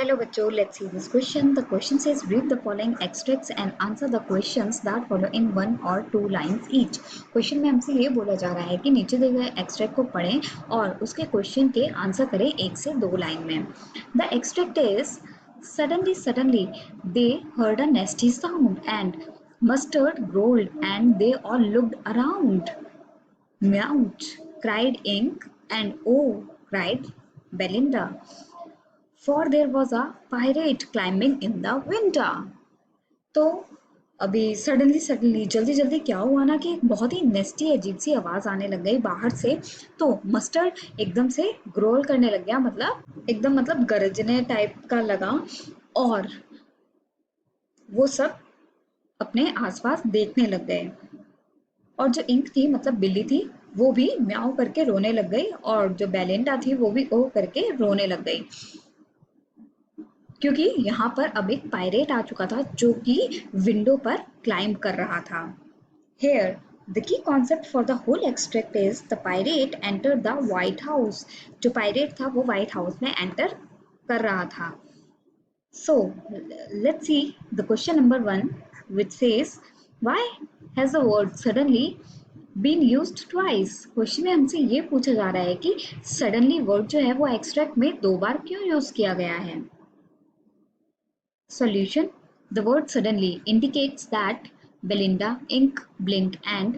Hello बच्चों, let's see this question. The question says read the following extracts and answer the questions that follow in one or two lines each. Question में हमसे ये बोला जा रहा है कि नीचे दिए गए एक्सट्रैक्ट को पढ़ें और उसके क्वेश्चन के आंसर करें एक से दो लाइन में. The extract is suddenly they heard a nasty sound and mustard growled and they all looked around. Meowed, cried Ink, and oh, cried Belinda. For there was a pirate climbing in the window. तो अभी suddenly जल्दी जल्दी क्या हुआ ना कि एक बहुत ही नेस्टी अजीब सी आवाज आने लग गई बाहर से. तो मस्टर्ड एकदम से ग्रोल करने लग गया, मतलब गरजने टाइप का लगा और वो सब अपने आसपास देखने लग गए. और जो इंक थी मतलब बिल्ली थी वो भी म्याऊ करके रोने लग गई और जो बेलिंडा थी वो भी ओ करके रोने लग गई, क्योंकि यहाँ पर अब एक पायरेट आ चुका था जो कि विंडो पर क्लाइंब कर रहा था. Here, the key concept for the whole extract is the pirate entered the White House. जो पायरेट था वो व्हाइट हाउस में एंटर कर रहा था. So, let's see the question number 1, which says, why has the word suddenly been used twice? Question में हमसे ये पूछा जा रहा है कि suddenly वर्ड जो है वो एक्सट्रैक्ट में दो बार क्यों यूज किया गया है. Solution: the word suddenly indicates that Belinda, Ink, Blink, and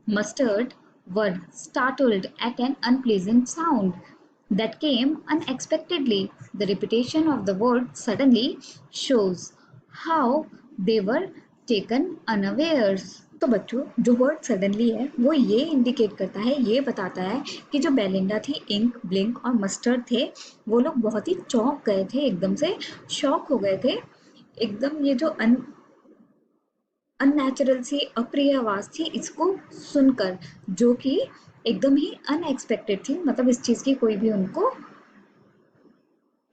Mustard were startled at an unpleasant sound that came unexpectedly. The repetition of the word suddenly shows how they were taken unawares. तो बच्चों, जो word suddenly है वो ये indicate करता है, ये बताता है कि जो बेलिंडा थी, इंक, ब्लिंक और मस्टर्ड थे वो लोग बहुत ही चौंक गए थे, एकदम से शॉक हो गए थे. एकदम ये जो अननेचुरल सी अप्रिय आवाज थी इसको सुनकर, जो कि एकदम ही अनएक्सपेक्टेड थी, मतलब इस चीज की कोई भी उनको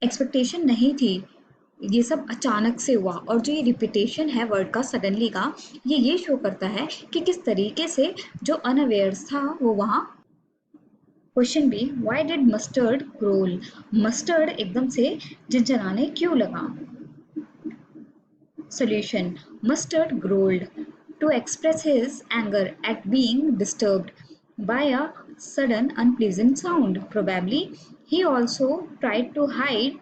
एक्सपेक्टेशन नहीं थी. ये सब अचानक से हुआ और जो ये रिपीटेशन है वर्ड का सडनली का, ये शो करता है कि किस तरीके से जो अनअवेयर्स था वो वहां. Question B, why did mustard growl? Mustard एकदम से झंझनाने क्यों लगा. Solution: Mustard growled to express his anger at being disturbed by a sudden unpleasant sound. Probably he also tried to hide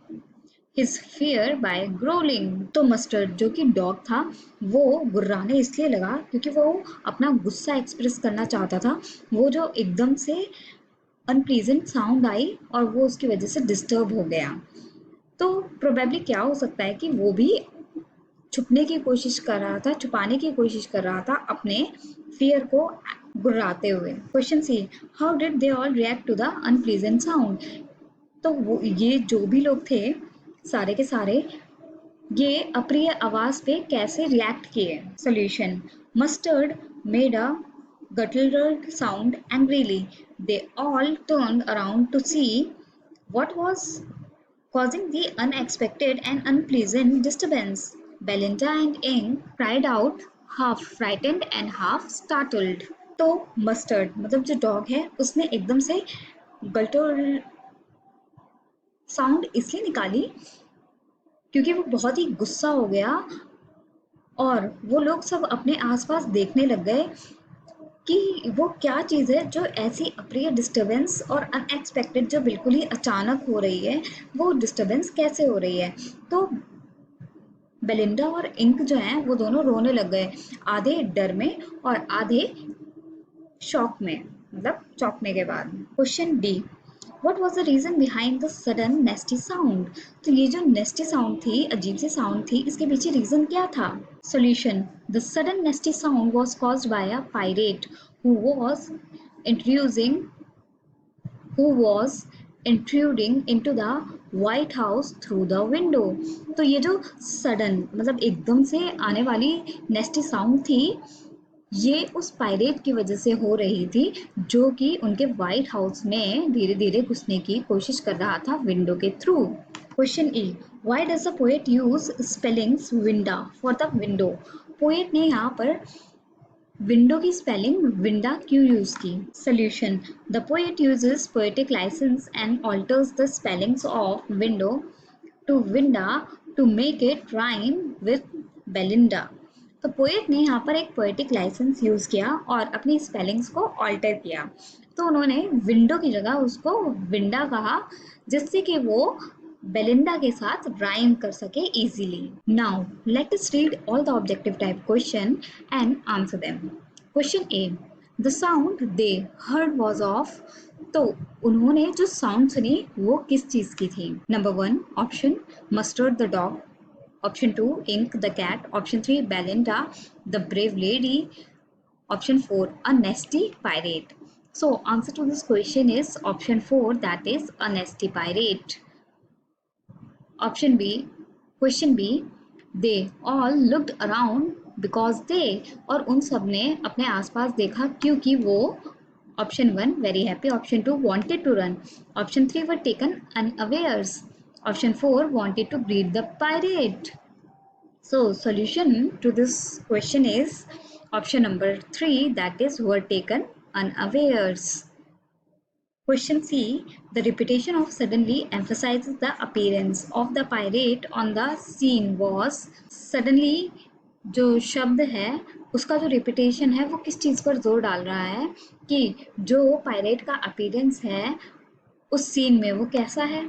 his fear by growling. तो mustard जो कि dog था वो गुर्राने इसलिए लगा क्योंकि वो अपना गुस्सा एक्सप्रेस करना चाहता था. वो जो एकदम से अनप्लीजेंट साउंड आई और वो उसकी वजह से डिस्टर्ब हो गया. तो प्रोबेबली क्या हो सकता है कि वो भी छुपाने की कोशिश कर रहा था अपने फियर को गुर्राते हुए. Question C, how did they all react to the unpleasant sound? तो वो ये जो भी लोग थे सारे के सारे ये अप्रिय आवाज पे कैसे रिएक्ट किए. Solution: mustard made a guttural sound angrily. They all turned around to see what was causing the unexpected and unpleasant disturbance. Belinda and Ink cried out, half frightened and half startled. तो mustard मतलब जो dog है उसने एकदम से गल्टोल sound इसलिए निकाली क्योंकि वो बहुत ही गुस्सा हो गया और वो लोग सब अपने आसपास देखने लग गए कि वो क्या चीज़ है जो ऐसी अप्रिय डिस्टरबेंस और अनएक्सपेक्टेड जो बिल्कुल ही अचानक हो रही है, वो डिस्टरबेंस कैसे हो रही है. तो बेलिंडा और इंक जो हैं वो दोनों रोने लग गए, आधे डर में और आधे शॉक में, मतलब चौंकने के बाद. Question D, What was the reason behind the sudden nasty sound? तो ये जो nasty sound थी, अजीब सी sound थी, इसके पीछे reason क्या था. Solution: The sudden nasty sound was caused by a pirate who was intruding into the White House through the window. तो ये जो sudden मतलब एकदम से आने वाली nasty sound थी ये उस पायरेट की वजह से हो रही थी जो कि उनके व्हाइट हाउस में धीरे धीरे घुसने की कोशिश कर रहा था विंडो के through. Question E, why does the poet use spellings winda for the window? Poet ने यहाँ पर विंडो की स्पेलिंग विंडा क्यों यूज की. Solution: the poet uses poetic licence and alters the spellings of window to Vinda to make it rhyme with Belinda. तो poet ने यहाँ पर एक पोएटिक लाइसेंस यूज किया और अपनी स्पेलिंग्स को ऑल्टर किया। तो उन्होंने विंडो की जगह उसको विंडा कहा, जिससे कि वो बेलिंडा के साथ राइम कर सके easily. Now let us read all the objective type question and answer them. Question A, the sound they heard was of. तो उन्होंने जो साउंड सुनी वो किस चीज की थी? Number 1 option mustard the dog, option 2 ink the cat, option 3 Belinda the brave lady, option 4 a nasty pirate. So answer to this question is option 4, that is a nasty pirate. Option B, question B, they all looked around because they, और उन सब ने अपने आसपास देखा क्योंकि वो, option 1 very happy, option 2 wanted to run, option 3 were taken unawares, option 4 wanted to greet the pirate. So solution to this question is option number 3, that is were taken unawares. Question C, the repetition of suddenly emphasizes the appearance of the pirate on the scene was। suddenly जो शब्द है उसका जो repetition है वो किस चीज पर जोर डाल रहा है कि जो पायरेट का अपीयरेंस है उस सीन में वो कैसा है?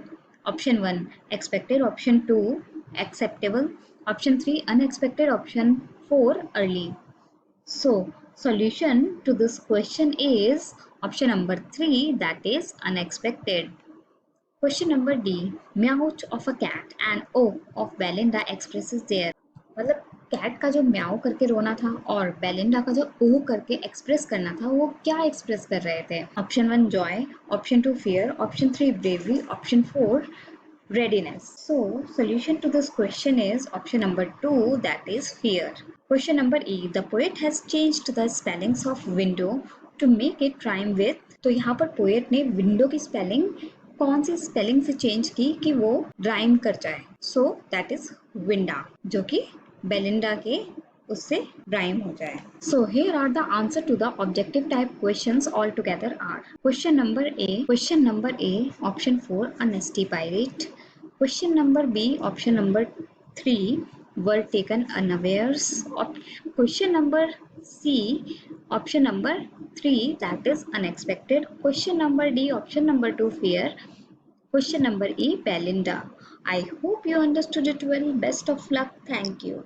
Option 1 expected, option 2 acceptable, option 3 unexpected, option 4 early. So solution to this question is option number 3, that is unexpected. Question number D, meow of a cat and O of Belinda expresses their। मतलब cat का जो म्याओ करके रोना था और Belinda का जो ओ करके एक्सप्रेस करना था वो क्या एक्सप्रेस कर रहे थे? Option 1 Joy, option 2 fear, option 3 bravery, option 4 readiness. So solution to this question is option number 2, that is fear. Question number E, the poet has changed the spellings of window to make it rhyme with। तो यहाँ पर poet ने window की spelling कौन सी spelling से change की कि वो राइम कर जाए? सो दैट इज विंडा, जो कि बेलिंडा के उससे राइम हो जाए। So here are the answer to the objective type questions all together are question number A option 4 a nasty pirate, question number B option number 3 were taken unawares, question number C option number 3 that is unexpected, question number D option number 2 fear, question number E Belinda. I hope you understood it well. Best of luck. Thank you.